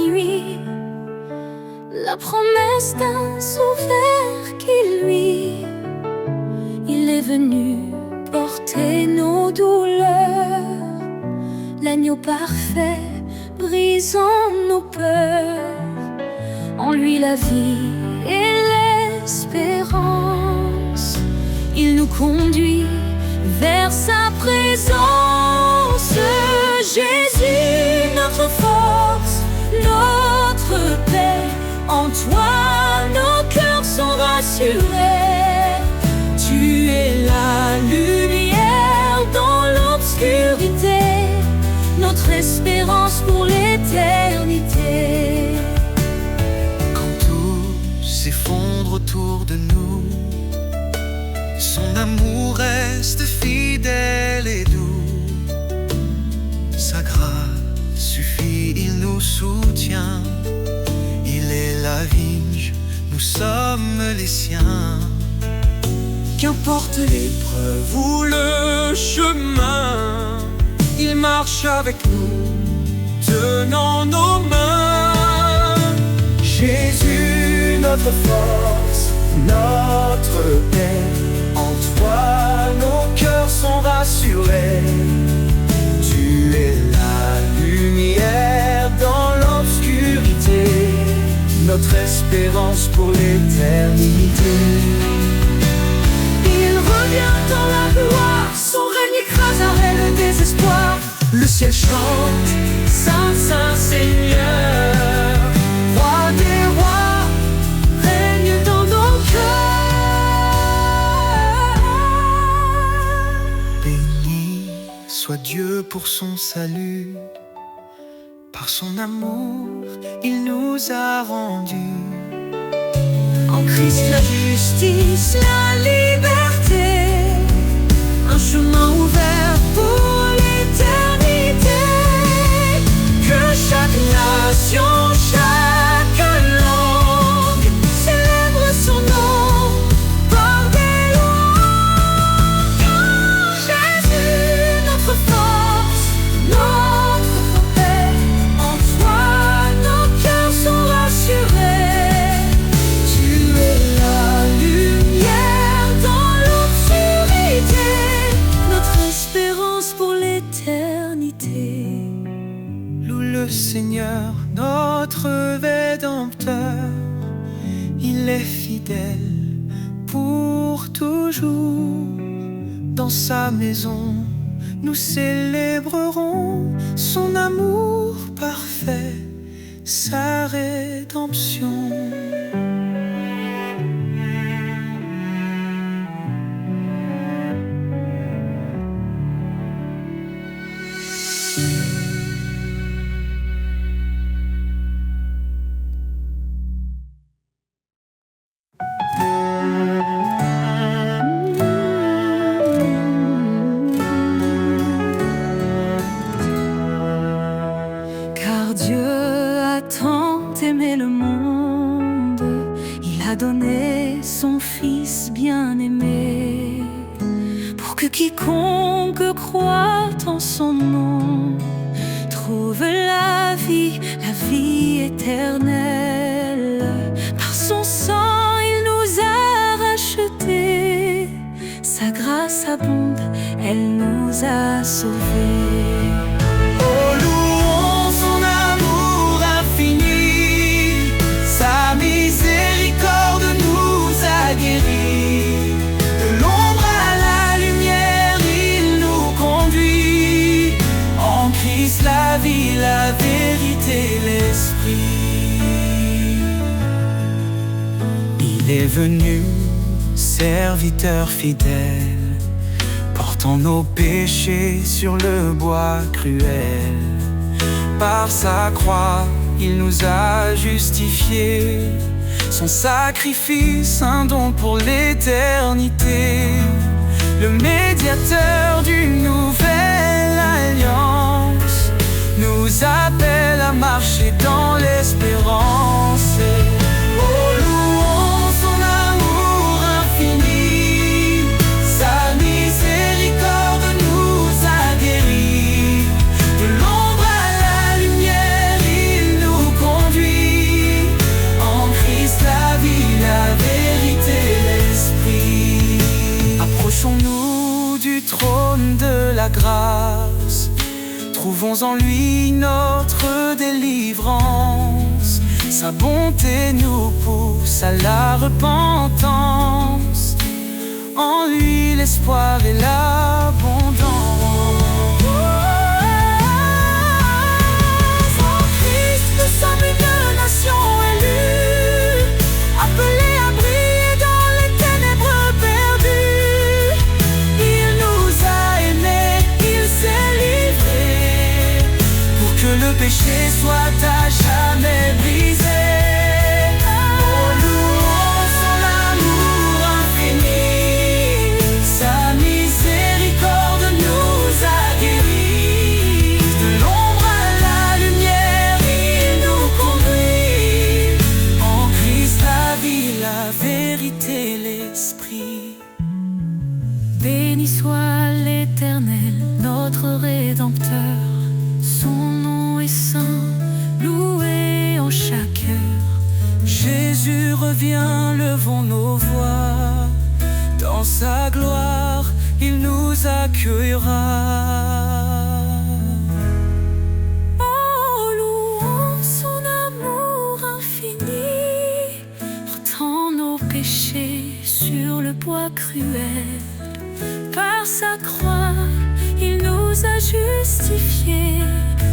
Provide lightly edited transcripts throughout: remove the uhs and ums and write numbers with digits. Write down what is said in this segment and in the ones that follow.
lui, la promesse d'un sauveur qui lui, il est venu porter nos douleurs, l'agneau parfait brisant nos peurs, en lui la vie et l'espérance, il nous conduit vers sa présence. Jésus, notre force, notre paix, en toi nos cœurs sont rassurés. Tu es la lumière dans l'obscurité, notre espérance pour l'éternité. Quand tout s'effondre autour de nous, son amour reste fidèle et doux. Sa grâce suffit, il nous soutient. Il est la vigne, nous sommes les siens. Qu'importe l'épreuve ou le chemin, il marche avec nous, tenant nos mains. Jésus, notre force, notre paix, en toi nos cœurs sont rassurés. Tu es la lumière dans l'obscurité, notre espérance pour l'éternité. Il revient dans la gloire, son règne écraserait le désespoir. Le ciel chante, Saint, Saint Seigneur, Roi des rois, règne dans nos cœurs. Béni soit Dieu pour son salut, par son amour, il nous a rendus. En Christ la justice, la liberté, un chemin ouvert pour l'éternité. Que chaque nation, chaque langue célèbre son nom par des louanges. Jésus, notre force, notre paix, en toi nos cœurs sont rassurés. Tu es la lumière dans l'obscurité, notre espérance pour l'éternité. Loue le Seigneur, notre Rédempteur. Il est fidèle pour toujours. Dans sa maison, nous célébrerons son amour parfait, sa rédemption. Car Dieu a tant aimé le monde, il a donné son Fils bien-aimé, pour que quiconque croit en son nom trouve la vie éternelle. Par son sang, il nous a rachetés, sa grâce abonde, elle nous a sauvés. Oh, louons son amour infini, sa miséricorde nous a guéris. De l'ombre à la lumière, il nous conduit. En Christ la vie, la vérité, l'esprit. Il est venu, serviteur fidèle, portant nos péchés sur le bois cruel. Par sa croix, il nous a justifiés. Son sacrifice, un don pour l'éternité. Le médiateur d'une nouvelle alliance nous appelle à marcher dans l'espérance. Oh, louons son amour infini, sa miséricorde nous a guéris. De l'ombre à la lumière, il nous conduit. sa grâce. Trouvons en lui notre délivrance. Sa bonté nous pousse à la repentance. En lui l'espoir et l'abondance. En Christ nous sommes une nation élue, appelée à briller dans les ténèbres perdues. Il nous a aimés, il s'est livré pour que le péché soit à jamais brisé. Béni soit l'Éternel, notre Rédempteur. Son nom est saint, loué en chaque heure. Jésus revient, levons nos voix. Dans sa gloire, il nous accueillera. Oh, louons son amour infini, portant nos péchés sur le bois cruel. Par sa croix, il nous a justifiés.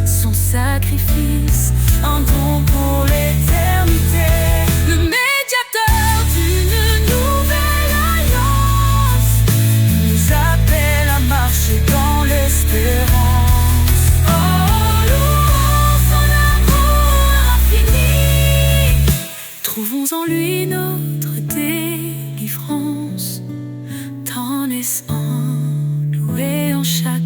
Son sacrifice, un don pour l'éternité. Le médiateur d'une nouvelle alliance nous appelle à marcher dans l'espérance. Oh, louons son amour infini. Trouvons en lui notre délivrance. Tant est-en loué en chaque heure.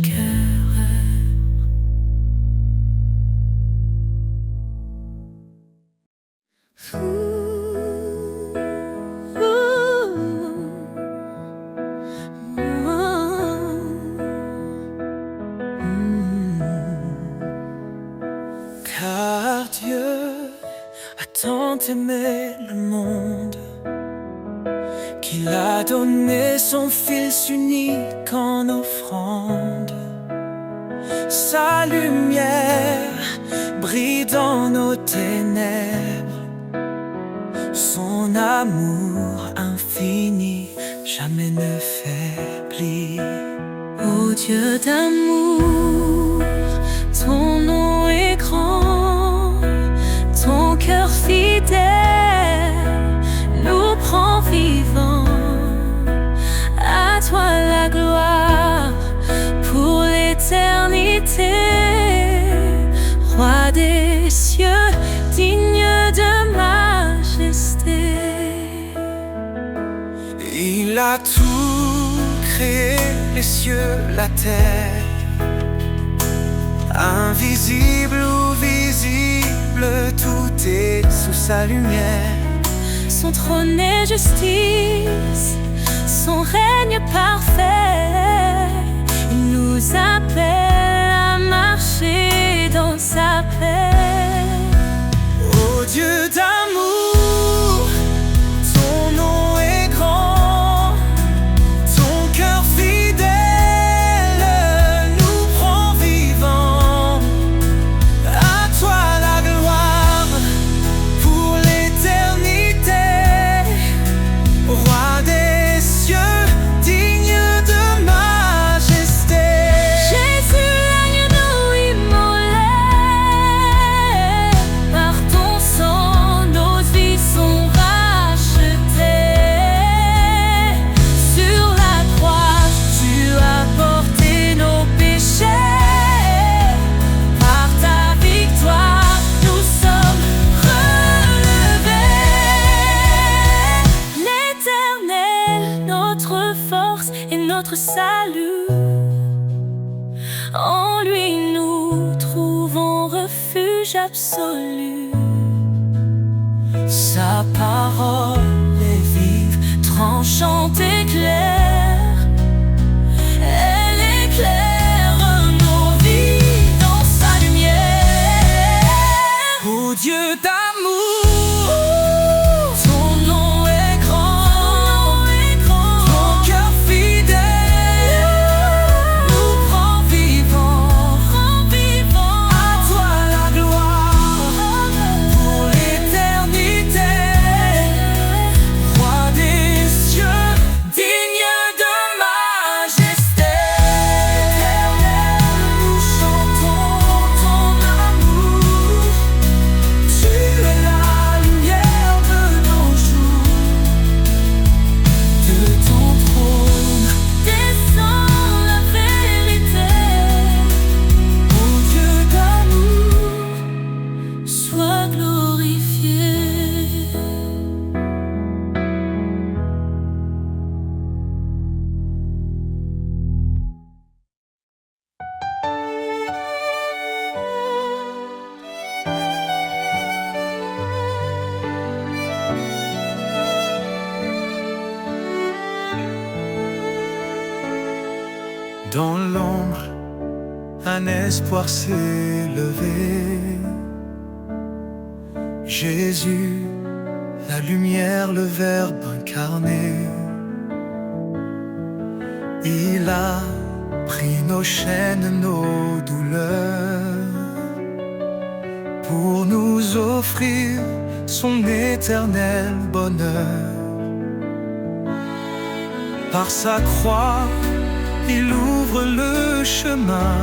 Car Dieu a tant aimé le monde qu'il a donné son Fils unique en offrande. Sa lumière brille dans nos ténèbres. Son amour infini jamais ne faiblit. Ô Dieu d'amour, ton nom est grand, ton cœur fidèle nous prend vivants. À toi la gloire pour l'éternité. Roi des cieux, digne de majesté. Il a tout créé, les cieux, la terre, invisible ou visible, tout est sous sa lumière. Son trône est justice, son règne parfait. Il nous appelle à marcher dans sa paix. Ô Dieu d'amour, ton nom est grand, ton cœur fidèle nous prend vivants. À toi la gloire pour l'éternité. Roi des cieux, digne de majesté. Jésus, l'agneau immolé, par ton sang nos vies sont rachetées. Sur la croix, tu as porté nos péchés. Par ta victoire, nous sommes relevés. L'Éternel, notre force et notre salut. En lui nous trouvons refuge absolu. Sa parole est vive, tranchante et claire. Elle éclaire nos vies dans sa lumière. Ô Dieu d'amour, ton nom est grand, ton cœur fidèle nous prend Dans l'ombre, un espoir s'est levé. Jésus, la lumière, le Verbe incarné. Il a pris nos chaînes, nos douleurs, pour nous offrir son éternel bonheur. Par sa croix, il ouvre le chemin.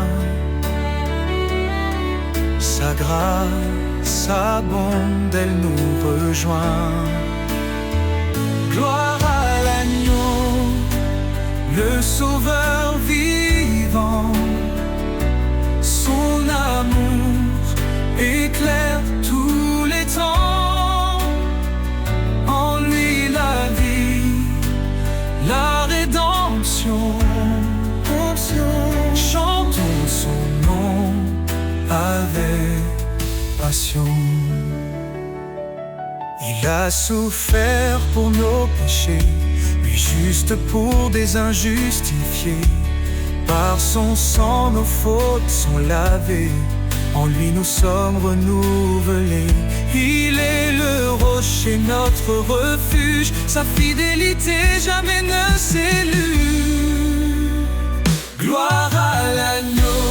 Sa grâce abonde, elle nous rejoint. Gloire à l'agneau, le Sauveur vivant. Son amour éclaire tous les temps. En lui la vie, la rédemption. Chantons son nom avec passion. Il a souffert pour nos péchés, lui juste pour des injustifiés. Par son sang nos fautes sont lavées, en lui nous sommes renouvelés. Il est le rocher, notre refuge, sa fidélité jamais ne s'élude. Gloire à l'agneau,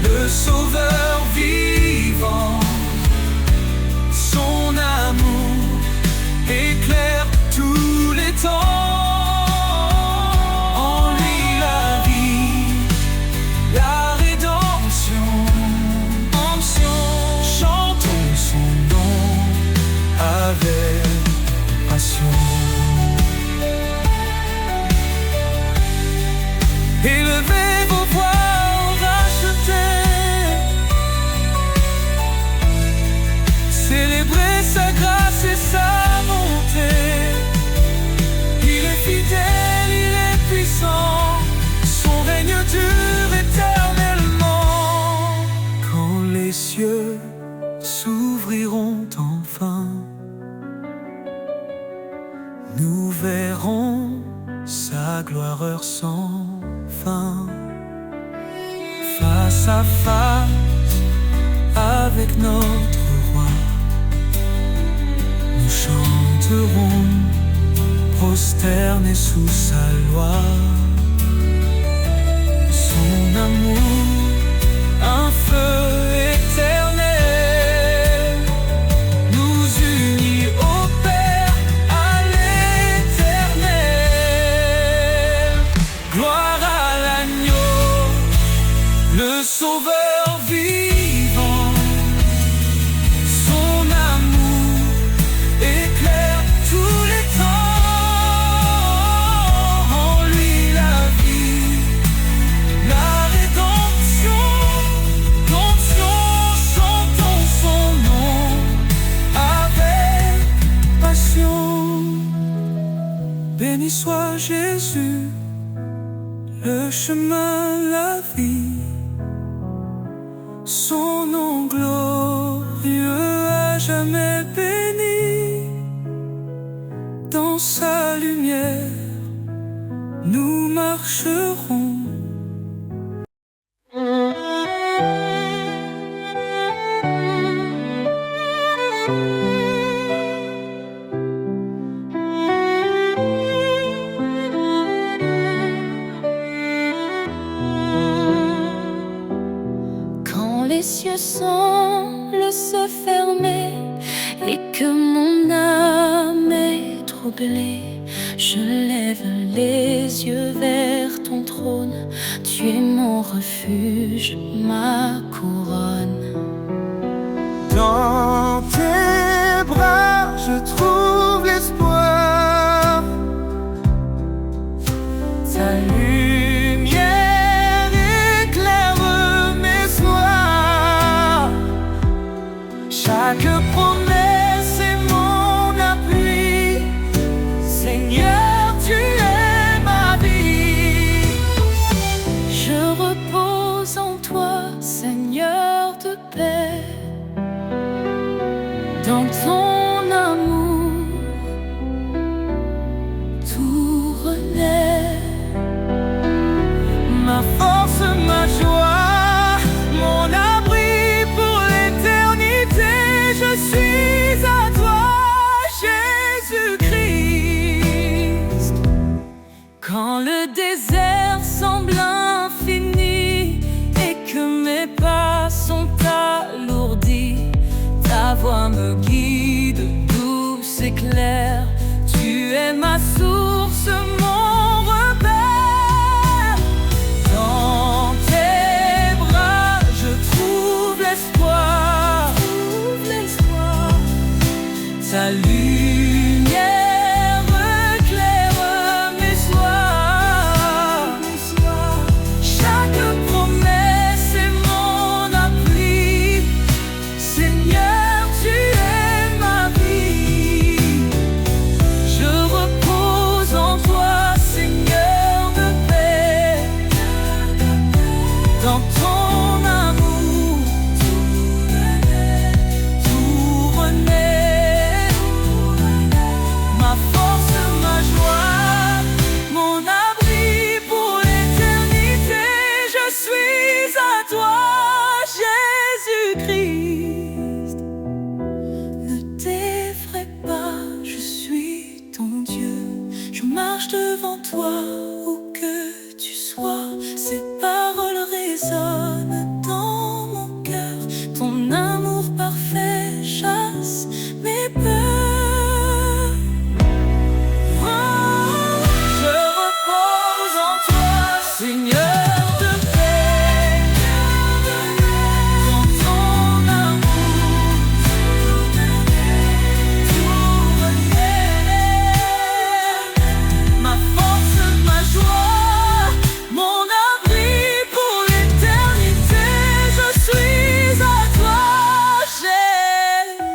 le Sauveur vivant. Son amour éclaire tous les temps. En lui la vie, la rédemption. Chantons son nom avec passion. Élevez vos voix rachetés, célébrez sa grâce et sa bonté. Il est fidèle, il est puissant, son règne dure éternellement. Quand les cieux s'ouvriront enfin, nous verrons sa gloire heure sans fin. Face à face avec notre roi, nous chanterons prosternés sous sa loi. Son amour, un feu éternel, nous unit au Père à l'éternel. Gloire à l'agneau, le Sauveur vivant. Son amour éclaire tous les temps. En lui la vie, la rédemption. Chantons son nom avec passion. Béni soit Jésus, le chemin, la vie. Son nom glorieux à jamais béni. Dans sa lumière, nous marcherons. Les cieux semblent se fermer et que mon âme est troublée, je lève les yeux vers ton trône. Tu es mon refuge, ma couronne. Dans tes bras je trouve l'espoir. Ta lumière éclaire mes soirs. Chaque promesse est mon appui. Seigneur, tu es ma vie. Je repose en toi, Seigneur. ma source, mon repère. Dans tes bras, je trouve l'espoir. Ta lumière éclaire mes soirs. Chaque promesse est mon appui. Seigneur, tu es ma vie. Je repose en toi, Seigneur de paix. Dans ton amour, tout renaît. Ma force, ma joie, mon abri pour l'éternité. Je suis à toi, Jésus-Christ. Ne t'effraie pas, je suis ton Dieu. Je marche devant toi, où que tu sois. Ces paroles résonnent dans mon cœur. Ton amour parfait chasse mes peurs. Je repose en toi, Seigneur de paix. Dans ton amour, tout renaît. Ma force, ma joie, mon abri pour l'éternité. Je suis à toi,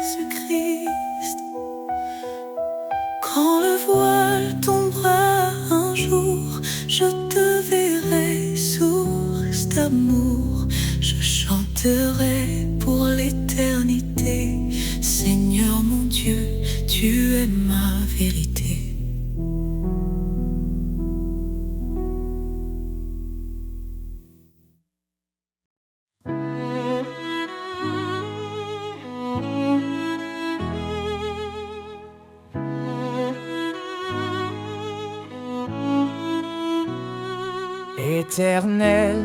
Jésus-Christ. Quand le voile tombera un jour, je te verrai, source d'amour. Je chanterai pour l'éternité. Seigneur mon Dieu, tu es ma vérité. Éternel,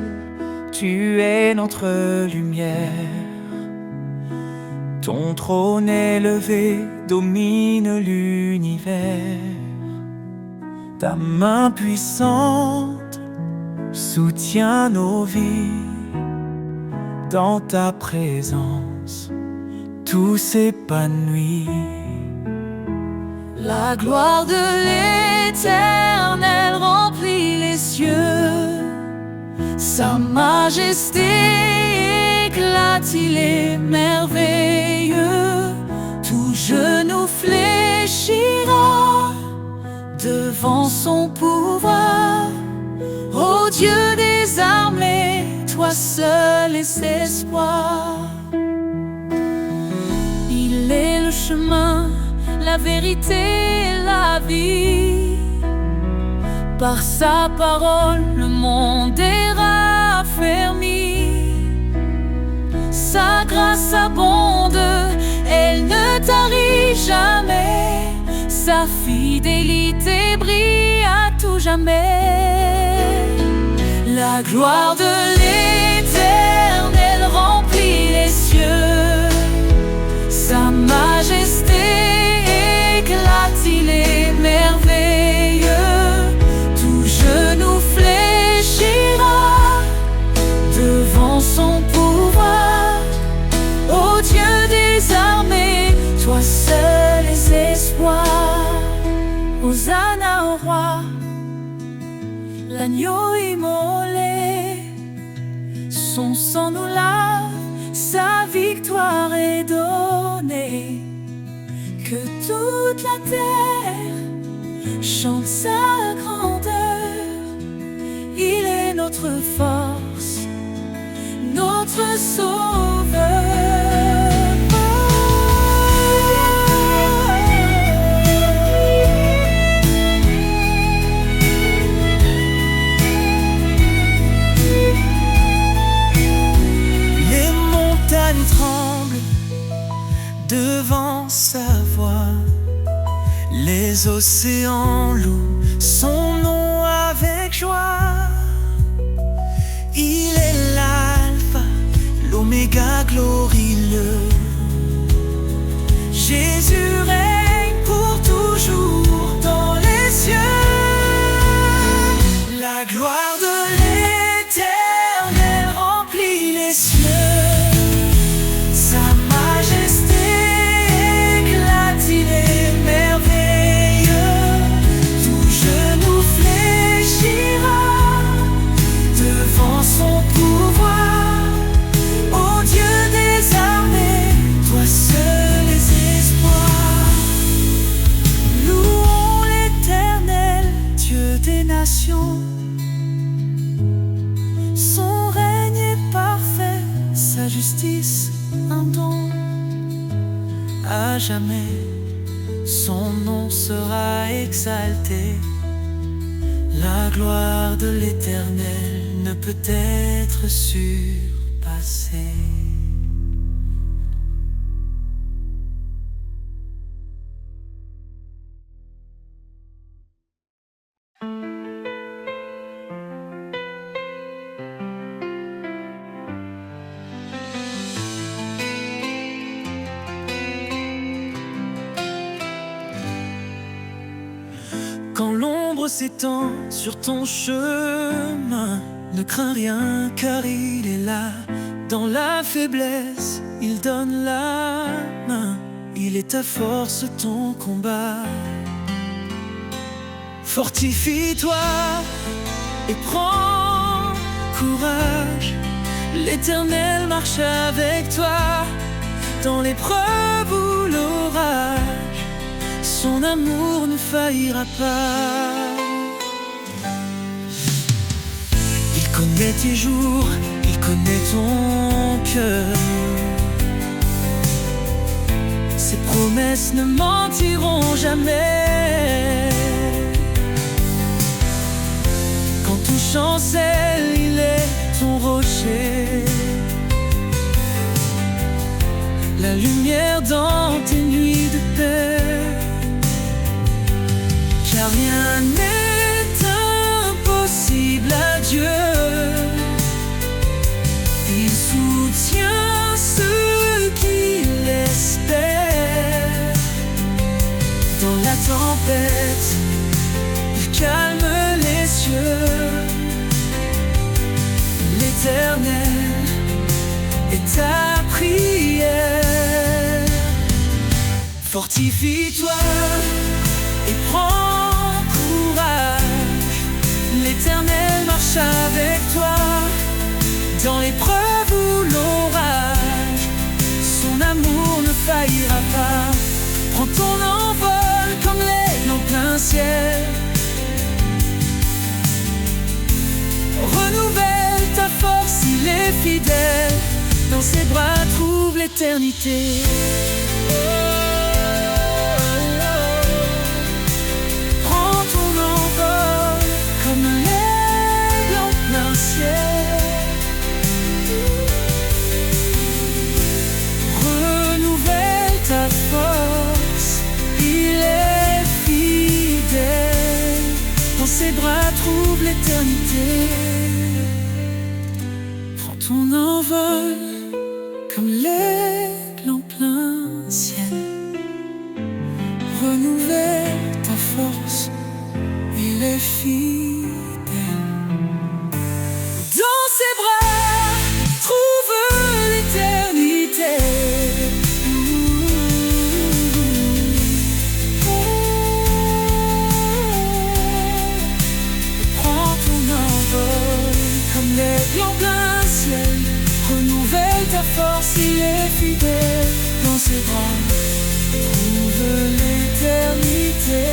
tu es notre lumière. Ton trône élevé domine l'univers. Ta main puissante soutient nos vies. Dans ta présence, tout s'épanouit. La gloire de l'Éternel remplit les cieux. Sa majesté éclate, il est merveilleux. Tout genou fléchira devant son pouvoir. Ô Dieu des armées, toi seul est espoir. Il est le chemin, la vérité et la vie. Par sa parole, le monde est raffermi. Sa grâce abonde, elle ne tarit jamais. Sa fidélité brille à tout jamais. La gloire de l'Éternel remplit les cieux. Sa majesté éclate, il est merveilleux. Tout genou fléchira devant son pouvoir. Ô Dieu des armées, toi seul est espoir. Hosanna au roi, l'agneau immolé. Son sang nous lave, sa victoire est donnée. Que toute la terre chante sa grandeur. Il est notre force, notre sauveur. Les montagnes tremblent devant sa voix. Les océans louent son nom avec joie. Il est l'alpha, l'oméga glorieux. Jésus règne pour toujours dans les son nom sera exalté. La gloire de l'Éternel ne peut être surpassée. Quand l'ombre s'étend sur ton chemin, ne crains rien car il est là. Dans la faiblesse, il donne la main. Il est ta force, ton combat. Fortifie-toi et prends courage. L'Éternel marche avec toi dans l'épreuve ou l'orage. Son amour ne faillira pas. Il connaît tes jours, il connaît ton cœur. Ses promesses ne mentiront jamais. Quand tout chancelle, il est ton rocher. La lumière dans tes nuits de paix. Car rien n'est impossible à Dieu. Il soutient ceux qui l'espèrent. Dans la tempête, il calme les cieux. L'Éternel est ta prière. Fortifie-toi et prends courage. L'Éternel marche avec toi dans l'épreuve ou l'orage. Son amour ne faillira pas. Prends ton envol comme l'aigle en plein ciel. Renouvelle ta force, il est fidèle. Dans ses bras trouve l'éternité. Renouvelle ta force, il est fidèle. Dans ses bras trouve l'éternité. Prends ton envol comme l'aigle en plein ciel. Renouvelle ta force, il est fidèle. Dans ses bras, trouve l'éternité. Prends ton envol comme l'aigle en plein ciel. Renouvelle ta force, il est fidèle. Dans ses bras, trouve l'éternité.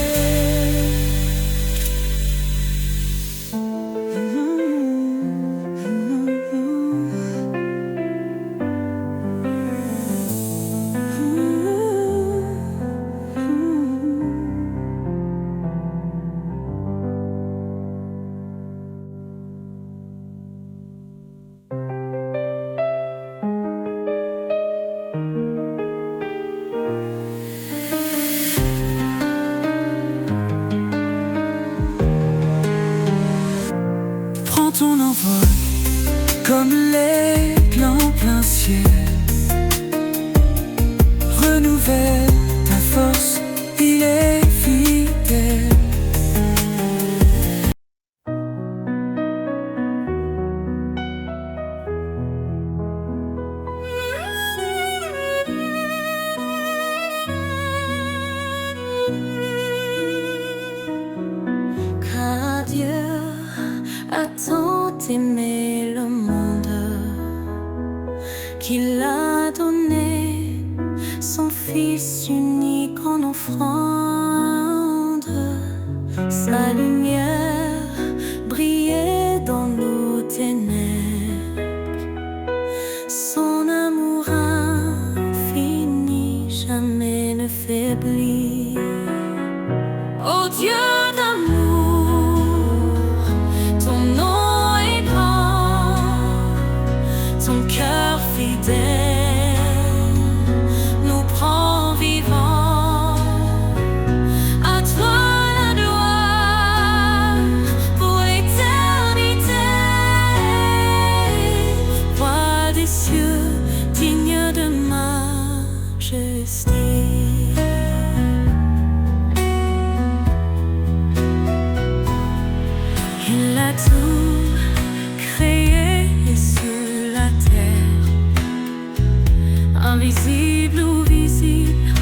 Ton envol comme l'aigle en plein ciel. Renouvelle ta force, il est fidèle. Car Dieu a tant aimé le monde qu'il a donné son Fils unique en offrande. Sa lumière brillait dans nos ténèbres. Son amour infini jamais ne faiblit. Ô Dieu d'amour, ton nom est grand, ton cœur fidèle nous prend vivants. À toi la gloire pour l'éternité, roi des cieux, digne de majesté. Il a tout créé sur la terre, invisible ou visible,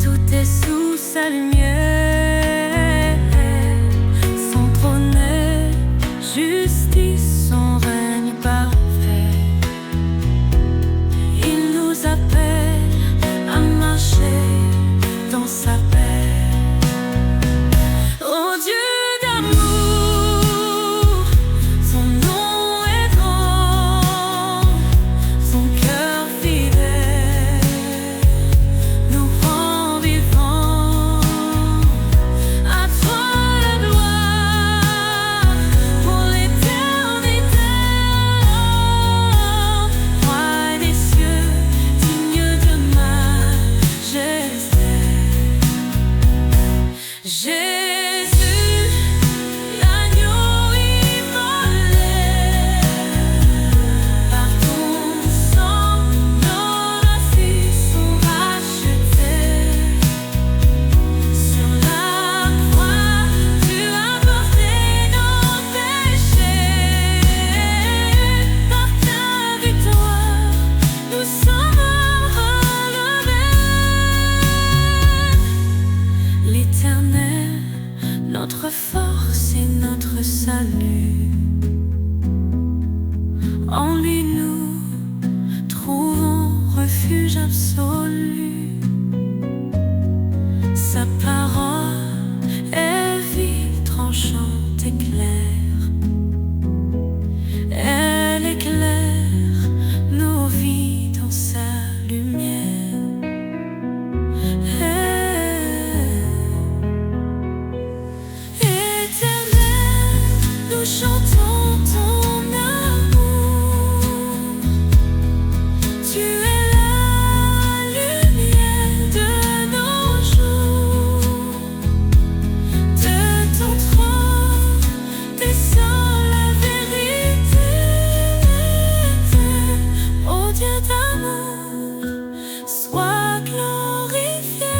tout est sous sa lumière. Son trône est justice, son règne parfait. Il nous appelle à marcher dans sa paix. Oh Dieu d'amour, son nom est grand, son cœur fidèle nous rend vivants. À toi la gloire pour l'éternité, roi des cieux, digne de majesté. Jésus, l'agneau immolé, par ton sang, nos vies sont rachetées. Sur la croix, tu as porté nos péchés. Par ta victoire, nous sommes relevés. L'Éternel, notre force et notre salut, en lui nous trouvons refuge absolu. Sa parole est vive, tranchante et claire. Elle éclaire nos vies dans sa lumière. Éternel, nous chantons ton amour. Tu es la lumière de nos jours. De ton trône descend la vérité. Ô Dieu d'amour, sois glorifié.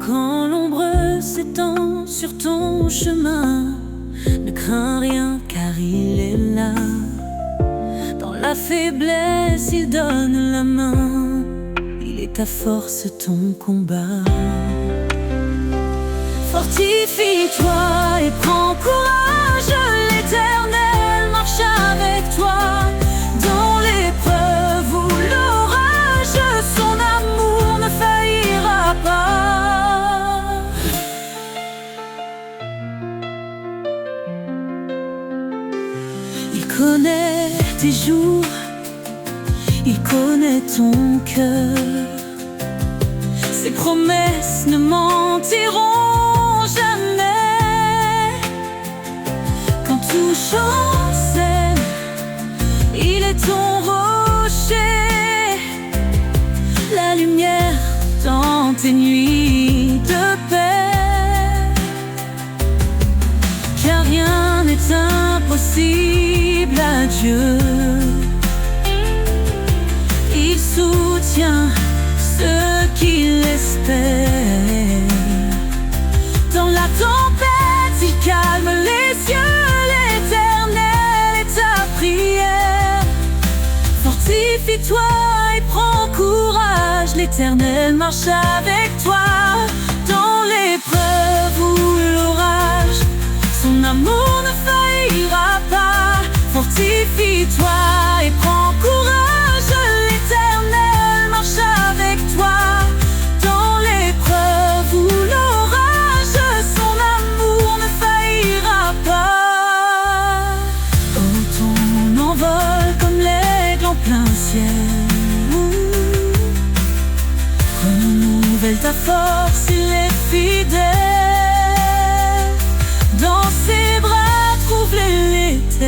Quand l'ombre s'étend sur ton chemin, ne crains rien car il est là. Dans la faiblesse, il donne la main. Il est ta force, ton combat. Fortifie-toi et prends courage. L'Éternel marche avec toi. Dans l'épreuve ou l'orage, son amour ne faillira pas. Il connaît tes jours, il connaît ton cœur. Ses promesses ne mentiront jamais. Quand tout chancelle, il est ton rocher, la lumière dans tes nuits de paix. Car rien n'est impossible à Dieu. Il soutient ceux qui l'espèrent. Dans la tempête, il calme les cieux. L'Éternel est ta prière. Fortifie-toi et prends courage. l'Éternel marche avec toi. Dans l'épreuve ou l'orage, son amour ne faillira pas. Fortifie-toi et prends courage, l'Éternel marche avec toi. Dans l'épreuve ou l'orage, son amour ne faillira pas. Oh, ton envol comme l'aigle en plein ciel, renouvelle ta force, il est fidèle. Dans ses bras trouve l'éternité.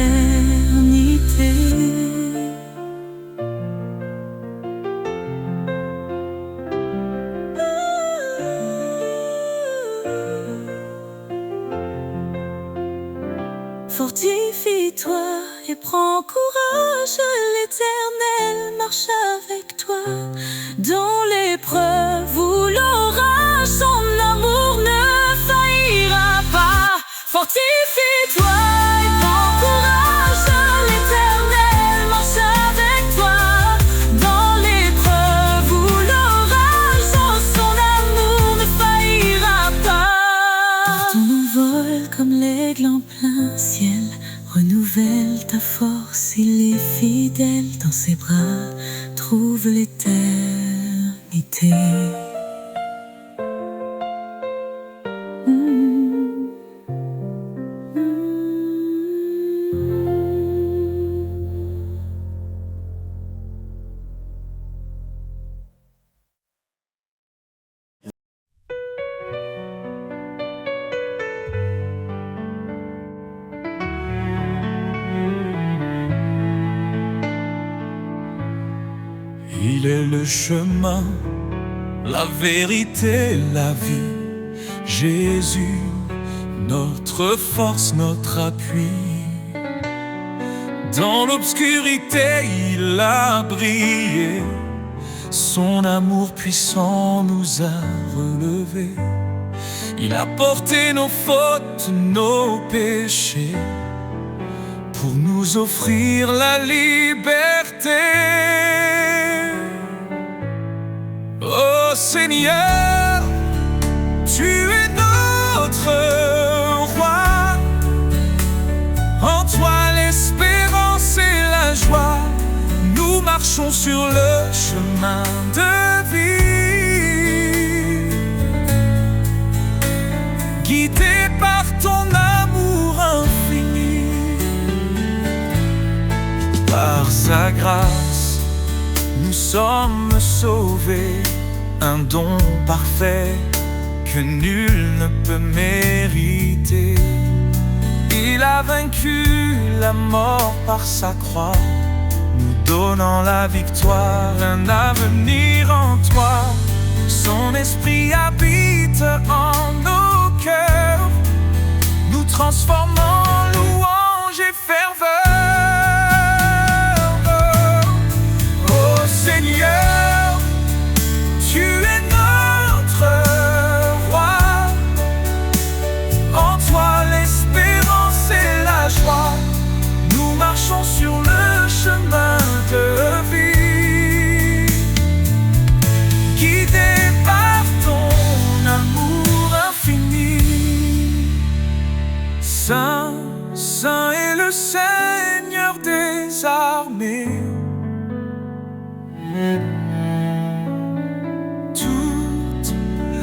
Fortifie-toi et prends courage, l'Éternel marche avec toi. Dans l'épreuve ou l'orage, son amour ne faillira pas. Fortifie-toi et prends courage, l'Éternel marche avec toi. Dans l'épreuve ou l'orage, son amour ne faillira pas. Ton envol comme l'aigle en plein ciel, renouvelle ta force, il est fidèle. Dans ses bras trouve l'éternité. Il est le chemin, la vérité, la vie. Jésus, notre force, notre appui. Dans l'obscurité, il a brillé. Son amour puissant nous a relevés. Il a porté nos fautes, nos péchés, pour nous offrir la liberté. Oh Seigneur, tu es notre roi. En toi l'espérance et la joie. Nous marchons sur le chemin de vie, guidés par ton amour infini. Par sa grâce, nous sommes sauvés. Un don parfait que nul ne peut mériter. Il a vaincu la mort par sa croix, nous donnant la victoire, un avenir en toi. Son esprit habite en nos cœurs, nous transformant en louange et ferveur. Oh Seigneur, tu es notre roi. En toi l'espérance et la joie. Nous marchons sur le chemin de vie, guidés par ton amour infini. Saint, Saint est le Seigneur des armées. Toute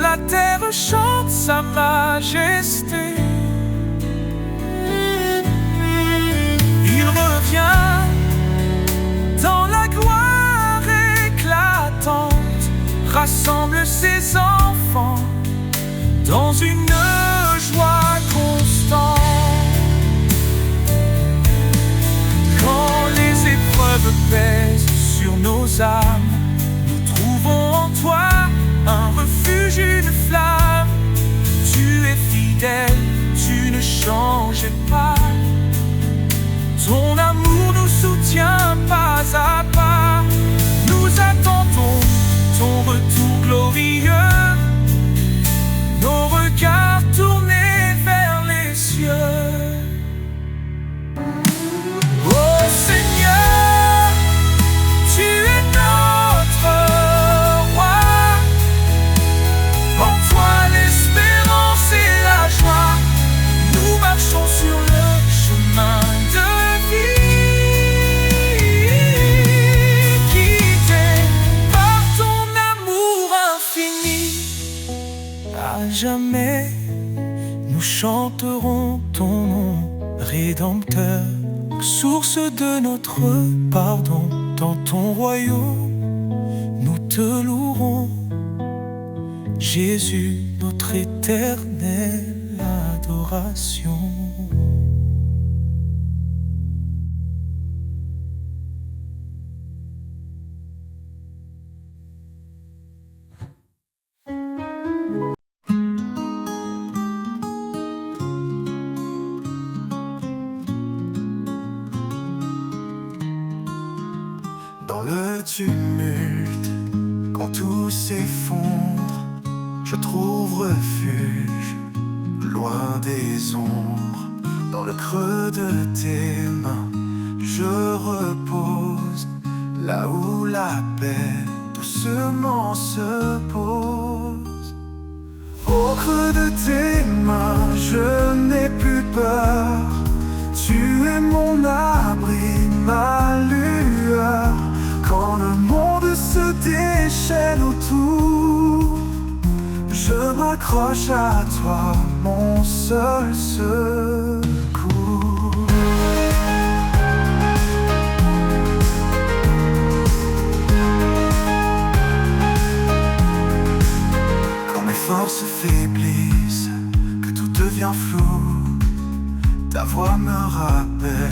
la terre chante sa majesté. Il revient dans la gloire éclatante, rassemble ses enfants dans une joie constante. Quand les épreuves pèsent sur nos âmes, nous trouvons en toi un refuge, une flamme. Tu es fidèle, tu ne changes pas. Ton amour nous soutient pas à pas. Nous attendons ton retour glorieux. Nos regards À jamais, nous chanterons ton nom, Rédempteur, source de notre pardon. Dans ton royaume, nous te louerons, Jésus, notre éternelle adoration. Dans le tumulte, quand tout s'effondre, je trouve refuge, loin des ombres. Dans le creux de tes mains, je repose, là où la paix doucement se pose. Au creux de tes mains, je n'ai plus peur. Tu es mon abri, ma lueur. Quand le monde se déchaîne autour, je m'accroche à toi, mon seul secours. Quand mes forces faiblissent, que tout devient flou, ta voix me rappelle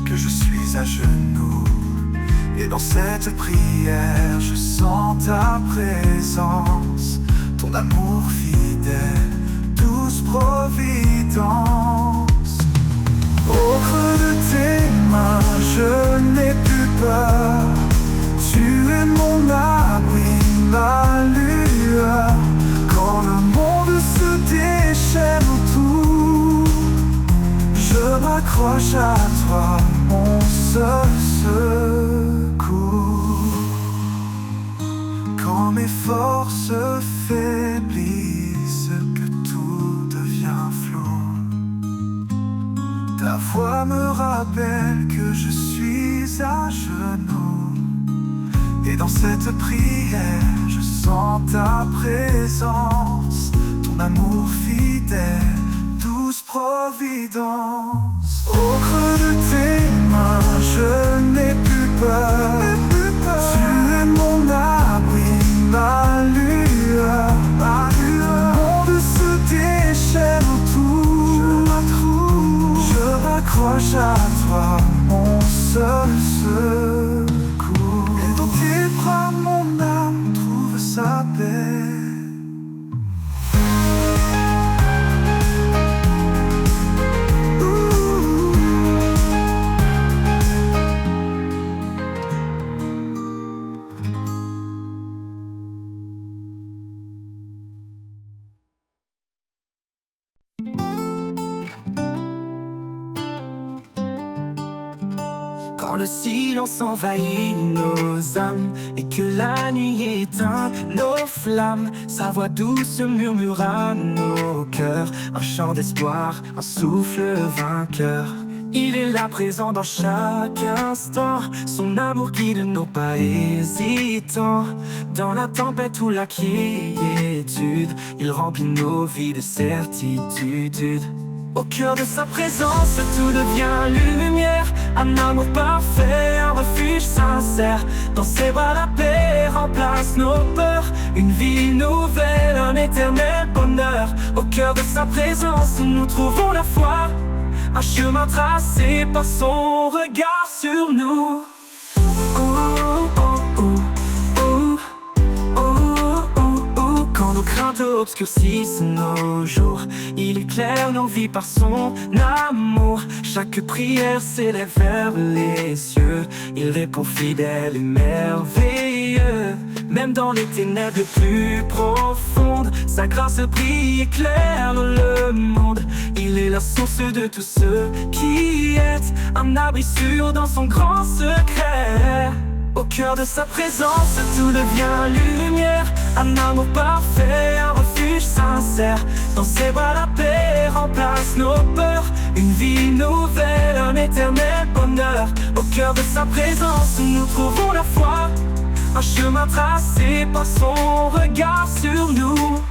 que je suis à genoux. Et dans cette prière, je sens ta présence, ton amour fidèle, douce providence. Au creux de tes mains, je n'ai plus peur. Tu es mon abri, ma lueur. Quand le monde se déchaîne autour, je m'accroche à toi, mon seul secours. Quand mes forces faiblissent, que tout devient flou, ta voix me rappelle que je suis à genoux. Et dans cette prière, je sens ta présence, ton amour fidèle, douce providence. Au creux de tes mains, je n'ai plus peur. Tu es mon abri, ma lueur. Le monde se déchaîne autour, je m'accroche à toi, mon seul secours. Et dans tes bras, mon âme trouve sa paix. Quand le silence envahit nos âmes et que la nuit éteint nos flammes, sa voix douce murmure à nos cœurs, un chant d'espoir, un souffle vainqueur. Il est là présent dans chaque instant, son amour guide nos pas hésitants. Dans la tempête ou la quiétude, il remplit nos vies de certitude. Au cœur de sa présence, tout devient lumière, un amour parfait, un refuge sincère. Dans ses bras, la paix remplace nos peurs, une vie nouvelle, un éternel bonheur. Au cœur de sa présence, nous trouvons la foi, un chemin tracé par son regard sur nous. Quand nos craintes obscurcissent nos jours, il éclaire nos vies par son amour. Chaque prière s'élève vers les cieux, il répond fidèle et merveilleux. Même dans les ténèbres les plus profondes, sa grâce brille, éclaire le monde. Il est la source de tout ce qui est, un abri sûr dans son grand secret. Au cœur de sa présence, tout devient lumière, un amour parfait, un refuge sincère. Dans ses bras, la paix remplace nos peurs, une vie nouvelle, un éternel bonheur. Au cœur de sa présence, nous trouvons la foi, un chemin tracé par son regard sur nous.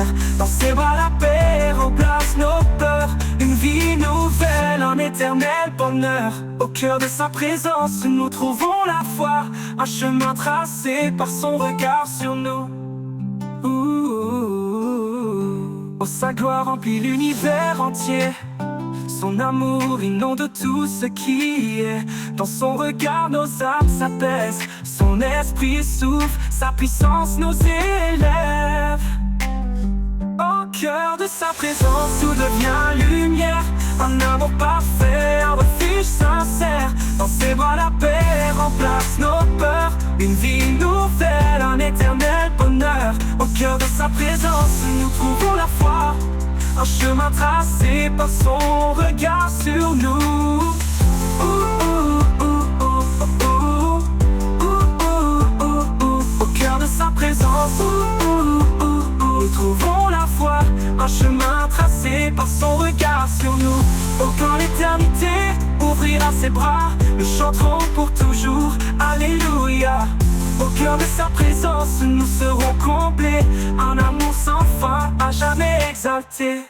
serre. Dans ses bras la paix remplace nos peurs. Une vie nouvelle, un éternel bonheur. Au cœur de sa présence, nous trouvons la foi. Un chemin tracé par son regard sur nous. Oh, sa gloire remplit l'univers entier. Son amour inonde tout ce qui est. Dans son regard nos âmes s'apaisent. Son esprit souffle, sa puissance nous élève. Au cœur de sa présence tout devient lumière. Un amour parfait, un refuge sincère. Dans ses bras la paix remplace nos peurs. Une vie nouvelle, un éternel bonheur. Au cœur de sa présence nous trouvons la foi. Un chemin tracé par son regard sur nous. Au cœur de sa présence nous trouvons la foi. Un chemin tracé par son regard sur nous. Oh, quand l'éternité ouvrira ses bras, nous chanterons pour toujours, alléluia. Au cœur de sa présence, nous serons comblés. Un amour sans fin, à jamais exalté.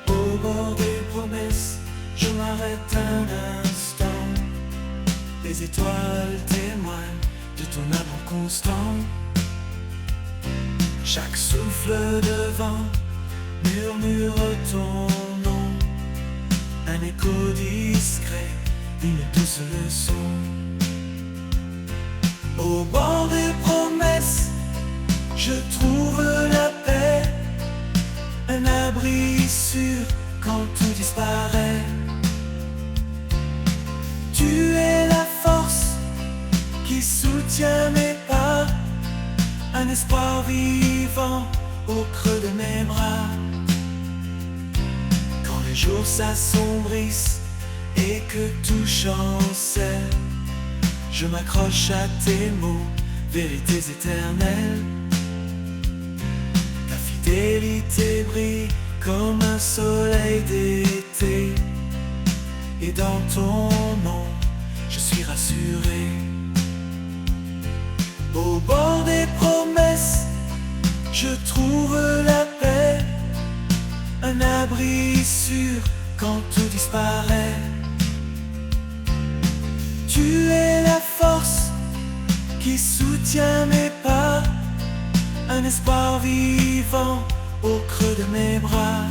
Au bord des promesses, je m'arrête un instant. Les étoiles témoignent de ton amour constant. Chaque souffle de vent murmure ton nom. Un écho discret, une douce leçon. Au bord des promesses, je trouve la paix. Un abri sûr quand tout disparaît. Tu es la force qui soutient mes pas, un espoir vivant au creux de mes bras. Quand les jours s'assombrissent et que tout chancelle, je m'accroche à tes mots, vérités éternelles. Ta fidélité brille comme un soleil d'été, et dans ton nom, je suis rassuré. Au bord des promesses, je trouve la paix. Un abri sûr quand tout disparaît. Tu es la force qui soutient mes pas. Un espoir vivant au creux de mes bras.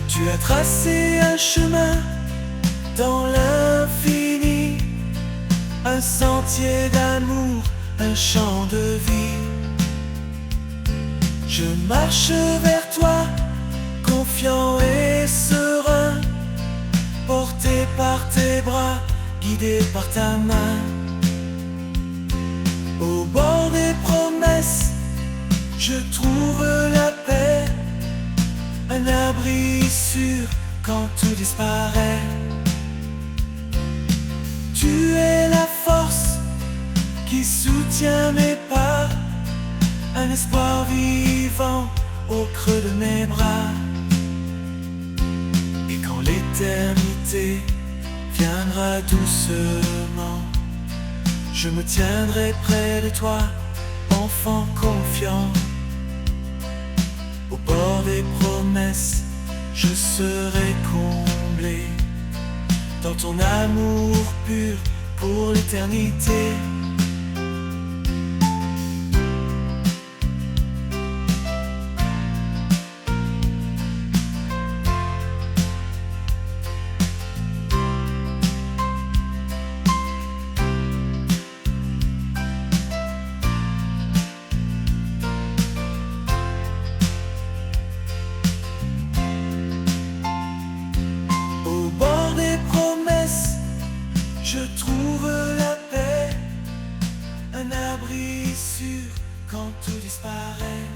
Tu as tracé un chemin dans l'infini, un sentier d'amour, un champ de vie. Je marche vers toi, confiant et serein, porté par tes bras, guidé par ta main. Au bord des promesses, je trouve la paix. Un abri sûr quand tout disparaît. Tu es la force qui soutient mes pas. Un espoir vivant au creux de mes bras. Et quand l'éternité viendra doucement, je me tiendrai près de toi, enfant confiant. Au bord des promesses, je serai comblé dans ton amour pur pour l'éternité. disparaît.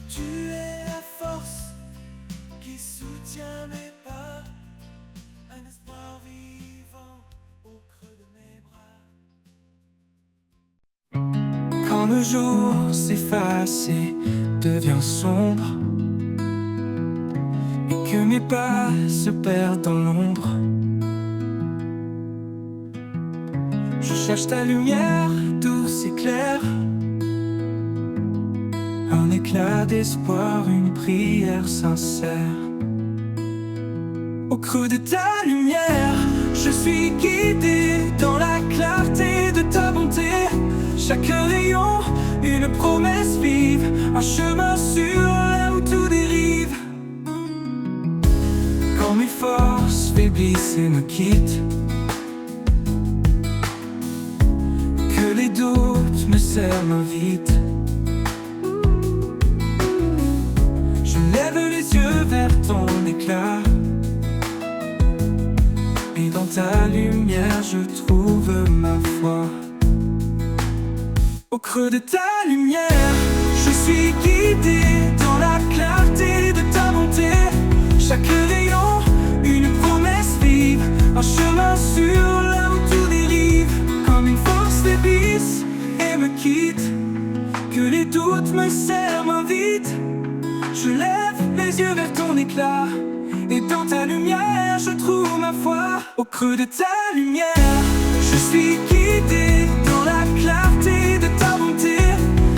Tu es la force qui soutient mes pas, un espoir vivant au creux de mes bras. Quand le jour s'efface et devient sombre, et que mes pas se perdent dans l'ombre, je cherche ta lumière douce et claire, un éclat d'espoir, une prière sincère. Au creux de ta lumière, je suis guidé dans la clarté de ta bonté. Chaque rayon, une promesse vive, un chemin sûr là où tout dérive. Quand mes forces faiblissent et me quittent, que les doutes me serrent m'invitent, je lève les yeux vers ton éclat, et dans ta lumière je trouve ma foi. Au creux de ta lumière, je suis guidé dans la clarté de ta bonté. Chaque rayon, une promesse vive, un chemin sûr là où tout dérive. Comme une force faiblisse et me quitte, que les doutes me serrent m'invitent, je lève les yeux vers ton éclat, et dans ta lumière je trouve ma foi. Au creux de ta lumière, je suis guidé dans la clarté de ta bonté.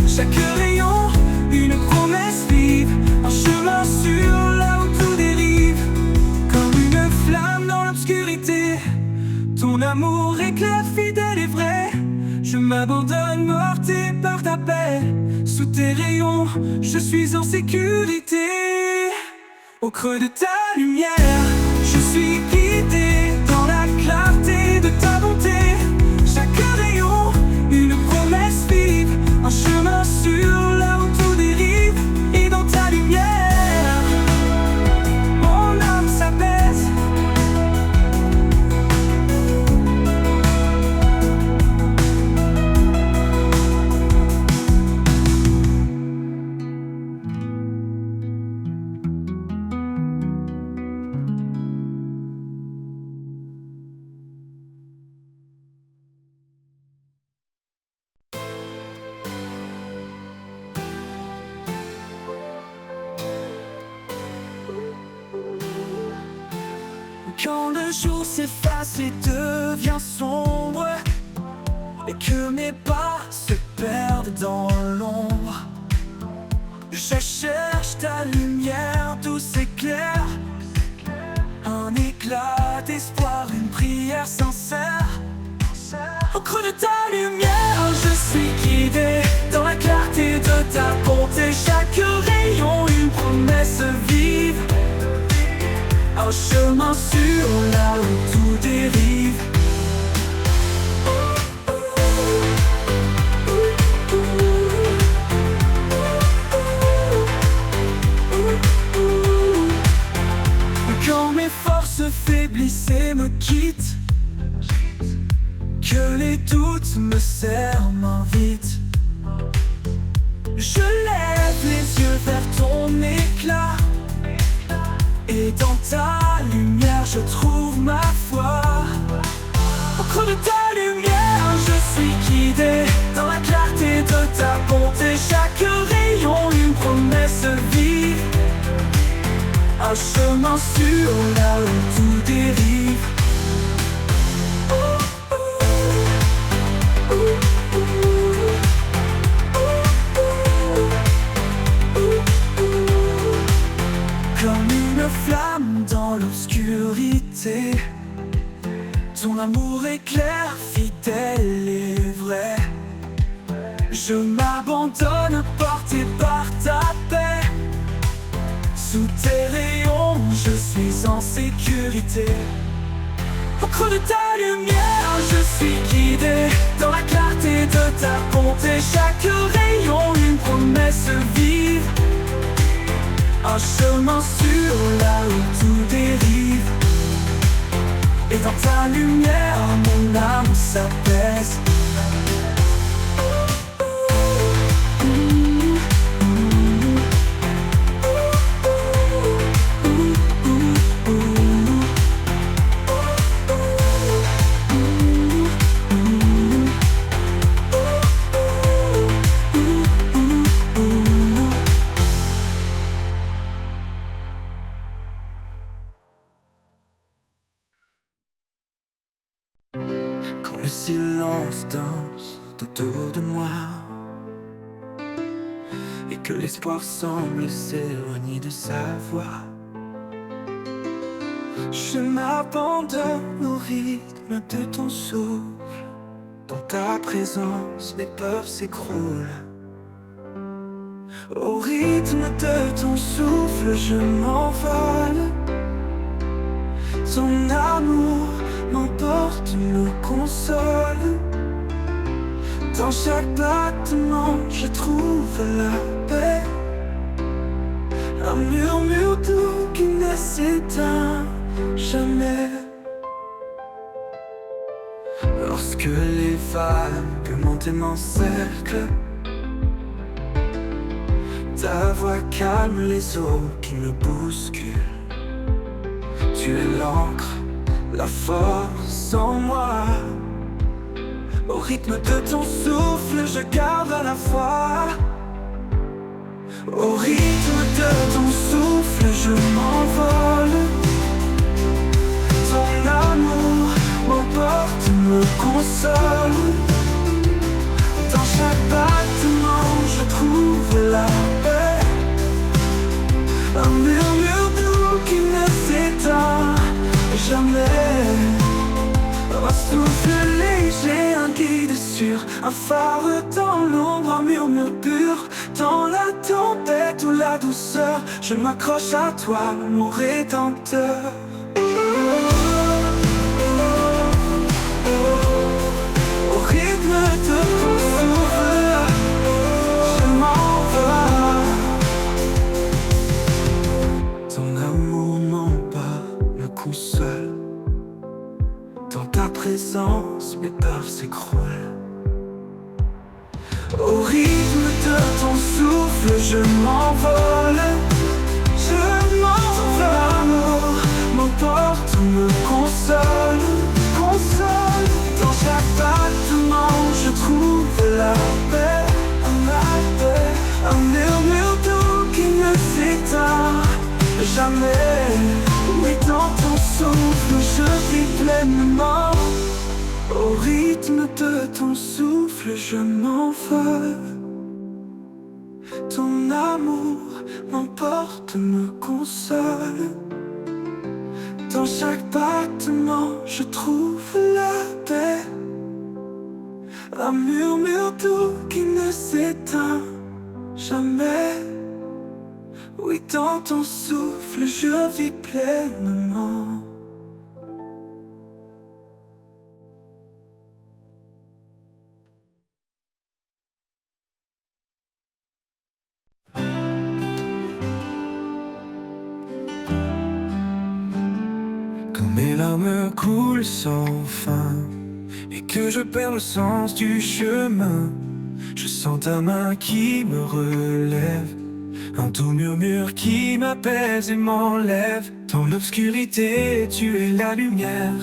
Chaque rayon, une promesse vive, un chemin sûr là où tout dérive. Comme une flamme dans l'obscurité, ton amour éclaire fidèle et vrai. Je m'abandonne porté par ta paix. Sous tes rayons, je suis en sécurité. Au creux de ta lumière, je suis guidé dans la clarté de ta bonté. Chaque rayon, une promesse vive, un chemin sûr là où tout dérive. Et dans ta lumière, mon âme s'apaise. Quand le jour s'efface et devient sombre, et que mes pas se perdent dans l'ombre, je cherche ta lumière douce et claire, un éclat d'espoir, une prière sincère. Au creux de ta lumière, je suis guidé dans la clarté de ta bonté. Chaque rayon, une promesse vive, un chemin sûr là où tout dérive. Quand mes forces faiblissent et me quittent, que les doutes me serrent m'invitent, je lève les yeux vers ton éclat, et dans ta lumière je trouve ma foi. Au creux de ta lumière, je suis guidé dans la clarté de ta bonté. Chaque rayon, une promesse vive, un chemin sûr là où tout dérive. Comme une flamme dans l'obscurité, ton amour éclaire fidèle et vrai. Je m'abandonne porté par ta paix. Sous tes rayons, je suis en sécurité. Au creux de ta lumière, je suis guidé dans la clarté de ta bonté. Chaque rayon, une promesse vive, un chemin sûr là où tout dérive. Et dans ta lumière, mon âme s'apaise. que l'espoir semble s'éloigner de sa voix. Je m'abandonne au rythme de ton souffle. Dans ta présence, mes peurs s'écroulent. Au rythme de ton souffle, je m'envole. Ton amour m'emporte, me console. Dans chaque battement, je trouve la paix. Un murmure doux qui ne s'éteint jamais. Lorsque les vagues montent et m'encerclent, ta voix calme les eaux qui me bousculent. Tu es l'encre, la force en moi. Au rythme de ton souffle, je garde la foi. Au rythme de ton souffle, je m'envole. Ton amour m'emporte, me console. Dans chaque battement, je trouve la paix. Un murmure doux qui ne s'éteint jamais. Un souffle léger, un guide sûr, un phare dans l'ombre, un murmure pur. Dans la tempête ou la douceur, je m'accroche à toi, mon rédempteur. Au rythme de ton souffle, je m'envole. Ton amour m'emporte, me console. Dans ta présence, mes peurs s'écroulent. Au rythme de ton souffle, je m'envole. Je m'envole. L'amour m'emporte, me console. Console. Dans chaque battement, je trouve la paix. Un murmure doux qui ne s'éteint jamais. Oui, dans ton souffle, je vis pleinement. Au rythme de ton souffle, je m'envole. Ton amour m'emporte, me console. Dans chaque battement, je trouve la paix. Un murmure doux qui ne s'éteint jamais. Oui, dans ton souffle, je vis pleinement. Mes larmes coulent sans fin et que je perds le sens du chemin. Je sens ta main qui me relève, un doux murmure qui m'apaise et m'enlève. Dans l'obscurité, tu es la lumière,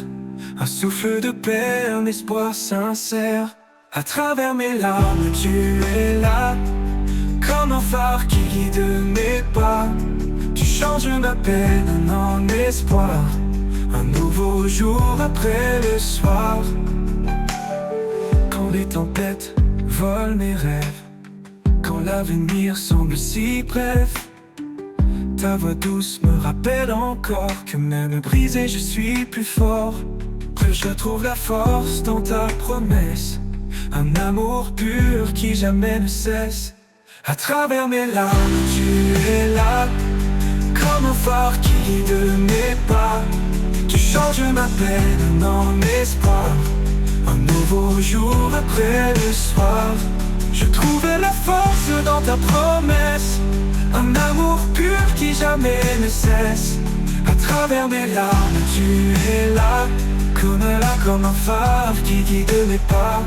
un souffle de paix, un espoir sincère. À travers mes larmes, tu es là, comme un phare qui guide mes pas. Tu changes ma peine en espoir, un nouveau jour après le soir. Quand les tempêtes volent mes rêves, quand l'avenir semble si bref, ta voix douce me rappelle encore que même brisé je suis plus fort. Que je trouve la force dans ta promesse, un amour pur qui jamais ne cesse. À travers mes larmes, tu es là, comme un phare qui guide mes pas. Tu changes ma peine en espoir, un nouveau jour après le soir. Je trouve la force dans ta promesse, un amour pur qui jamais ne cesse. À travers mes larmes, tu es là, comme un phare qui guide mes pas.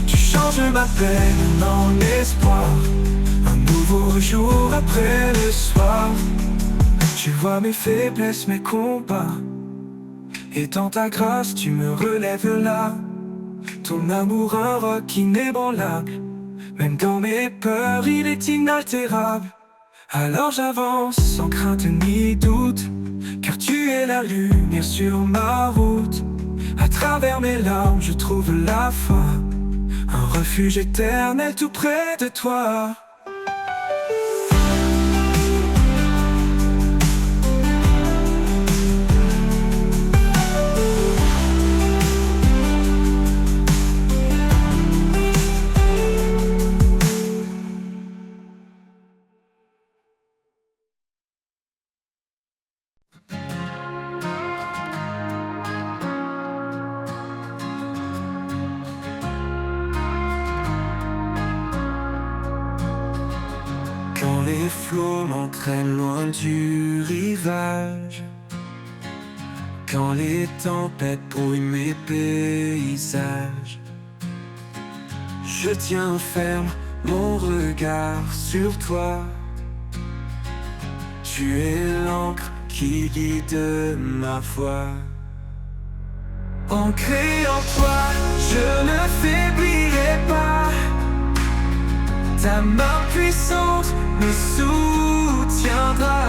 Tu changes ma peine en espoir, un nouveau jour après le soir. Tu vois mes faiblesses, mes combats, et dans ta grâce tu me relèves là. Ton amour un roc inébranlable, même dans mes peurs il est inaltérable. Alors j'avance sans crainte ni doute, car tu es la lumière sur ma route. À travers mes larmes je trouve la foi, un refuge éternel tout près de toi. les flots m'entraînent loin du rivage, quand les tempêtes brouillent mes paysages, je tiens ferme mon regard sur toi. Tu es l'encre qui guide ma voix. Ancré en toi, je ne faiblirai pas. Ta main puissante me soutiendra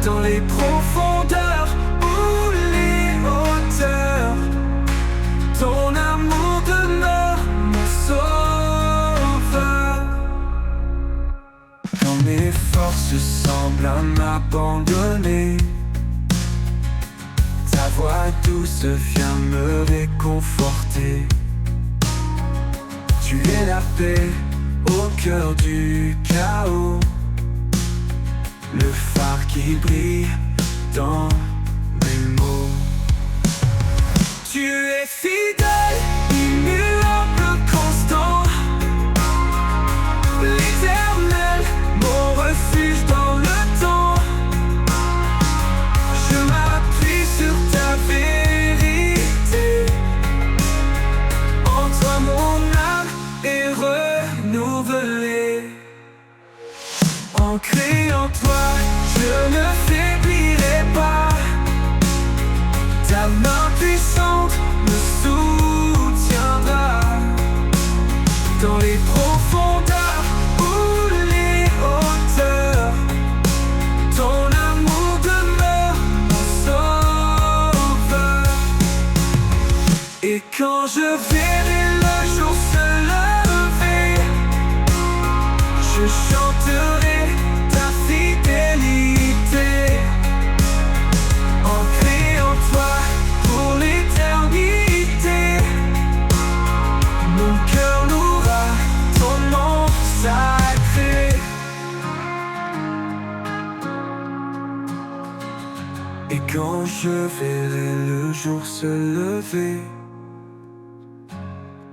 dans les profondeurs ou les hauteurs. Ton amour demeure mon sauveur. Quand mes forces semblent m'abandonner, ta voix douce vient me réconforter. Tu es la paix au cœur du chaos, le phare qui brille dans mes mots. Tu es fidèle, immuable, constant, l'éternel, mon refuge dans le temps. Je m'appuie sur ta vérité, en toi mon âme est renouvelée. Ancré en toi, je ne faiblirai pas. Ta main puissante me soutiendra dans les profondeurs ou les hauteurs. Ton amour demeure mon sauveur. Et quand je verrai le jour se lever, je chanterai ta fidélité. Ancré en toi pour l'éternité, mon cœur louera ton nom sacré. Et quand je verrai le jour se lever,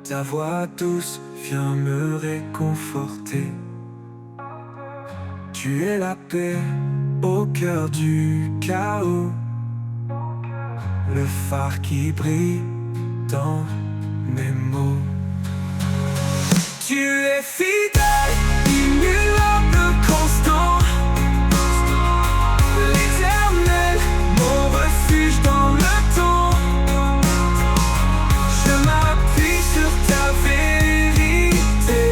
ta voix douce vient me réconforter. Tu es la paix au cœur du chaos, le phare qui brille dans mes mots. Tu es fidèle, immuable, constant, l'éternel, mon refuge dans le temps. Je m'appuie sur ta vérité,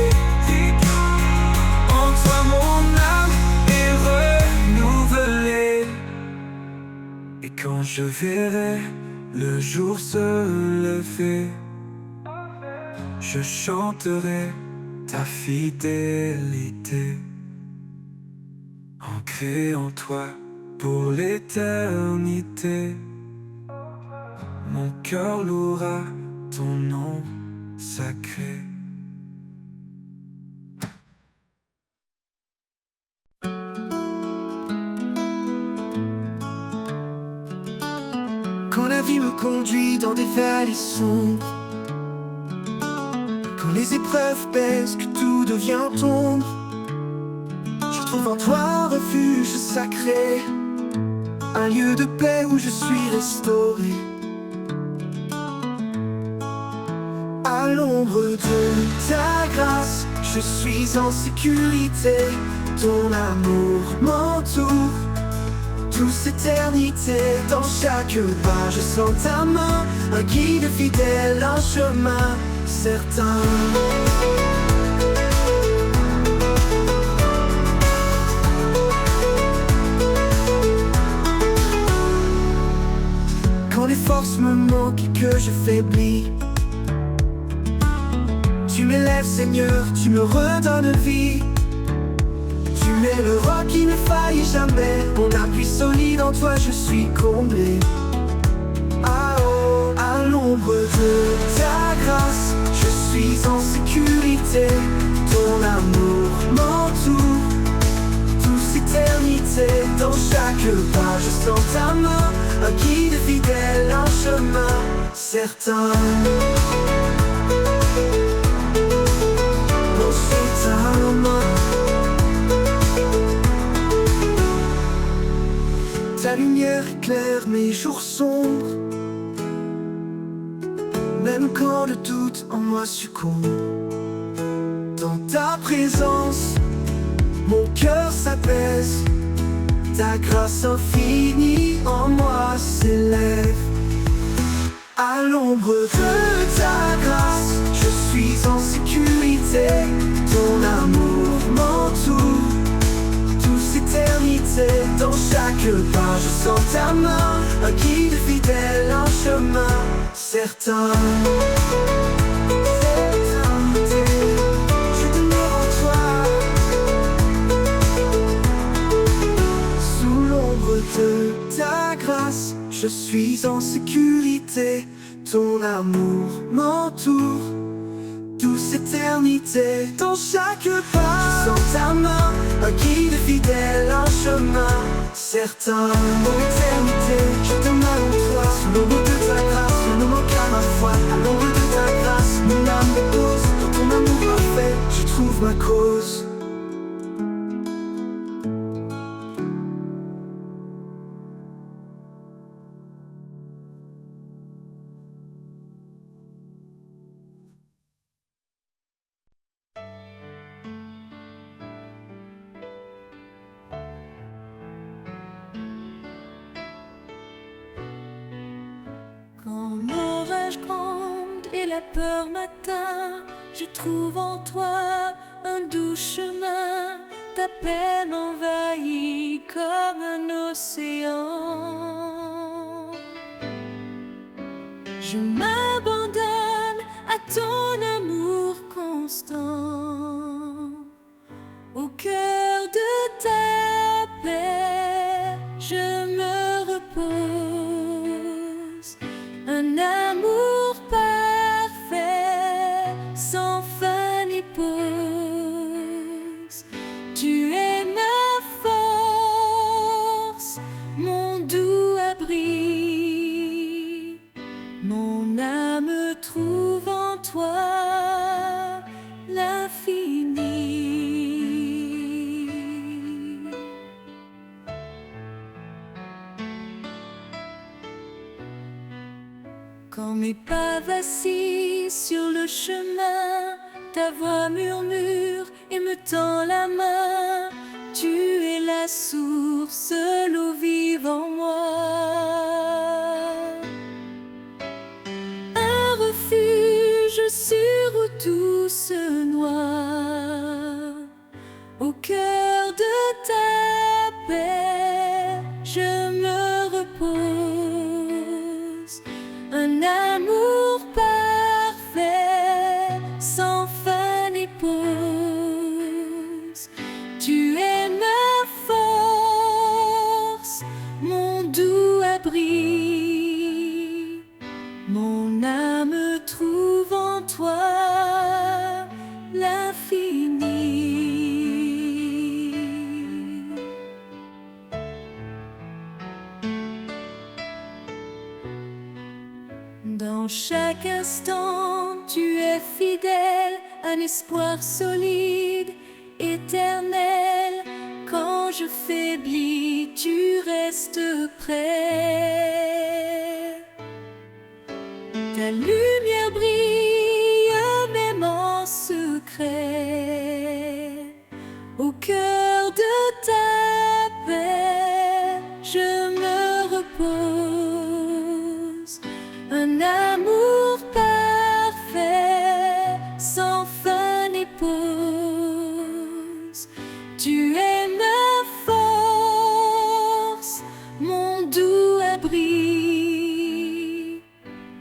en toi mon âme est renouvelée. Et quand je verrai le jour se lever, je chanterai ta fidélité. Ancré en toi pour l'éternité, mon cœur louera ton nom sacré. Quand la vie me conduit dans des vallées sombres, quand les épreuves pèsent, que tout devient ombre, je trouve en toi un refuge sacré, un lieu de paix où je suis restauré. À l'ombre de ta grâce, je suis en sécurité. Ton amour m'entoure, douce éternité. Dans chaque pas, je sens ta main, un guide fidèle, un chemin certain. Quand les forces me manquent et que je faiblis, tu m'élèves Seigneur, tu me redonnes vie. Tu es le roi qui ne faillit jamais, mon appui solide, en toi je suis comblé. Ah oh, à l'ombre de ta grâce, je suis en sécurité. Ton amour m'entoure, douce éternité. Dans chaque pas, je sens ta main, un guide fidèle, un chemin certain. Dans ta main, les jours sombres, même quand le doute en moi succombe. Dans ta présence, mon cœur s'apaise, ta grâce infinie en moi s'élève. À l'ombre de ta grâce, je suis en sécurité. Ton amour m'entoure, douce éternité. Dans chaque pas, je sens ta main, un guide fidèle, un chemin certain. Je demeure en toi. Sous l'ombre de ta grâce, je suis en sécurité. Ton amour m'entoure, douce éternité. Dans chaque pas, je sens ta main, un guide fidèle, un chemin certain. Pour l'éternité, je demeure en toi. Sous l'ombre de ta grâce, je ne manque à ma foi. À l'ombre de ta grâce, mon âme repose. Dans ton amour parfait, je trouve ma cause. Quand l'orage gronde et la peur m'atteint, je trouve en toi un doux chemin. Ta paix m'envahit comme un océan. Je m'abandonne à ton amour constant. Au cœur de ta paix, je me repose. Un amour parfait, sans fin ni pause. Tu es ma force, mon doux abri. Mon âme trouve en toi l'infini. Quand mes pas vacillent sur le chemin, ta voix murmure et me tend la main. Tu es la source, l'eau vive en moi. Un refuge sur où tout se noie. Au cœur de ta paix, je me repose. Un amour parfait, sans fin ni pause. Tu es ma force, mon doux abri. Mon âme trouve en toi l'infini. Dans chaque instant, tu es fidèle, un espoir solide, éternel. Quand je faiblis, tu restes près. Ta lumière brille même en secret. Au cœur de ta paix, je me repose. Un amour parfait, sans fin ni pause. Tu es ma force, mon doux abri.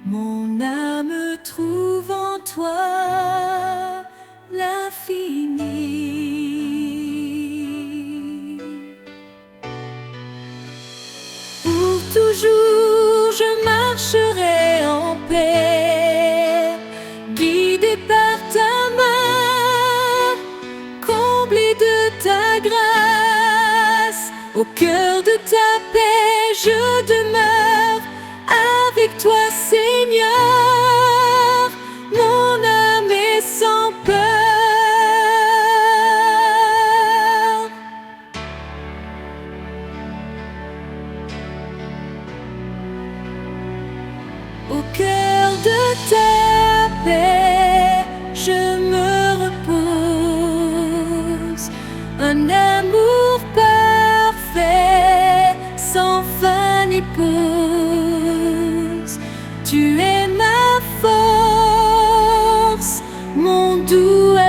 Mon âme trouve en toi l'infini. Pour toujours, je marcherai en paix, guidé par ta main, comblé de ta grâce. Au cœur de ta paix, je demeure. Avec toi, Seigneur, mon âme est sans peur. au cœur de ta paix.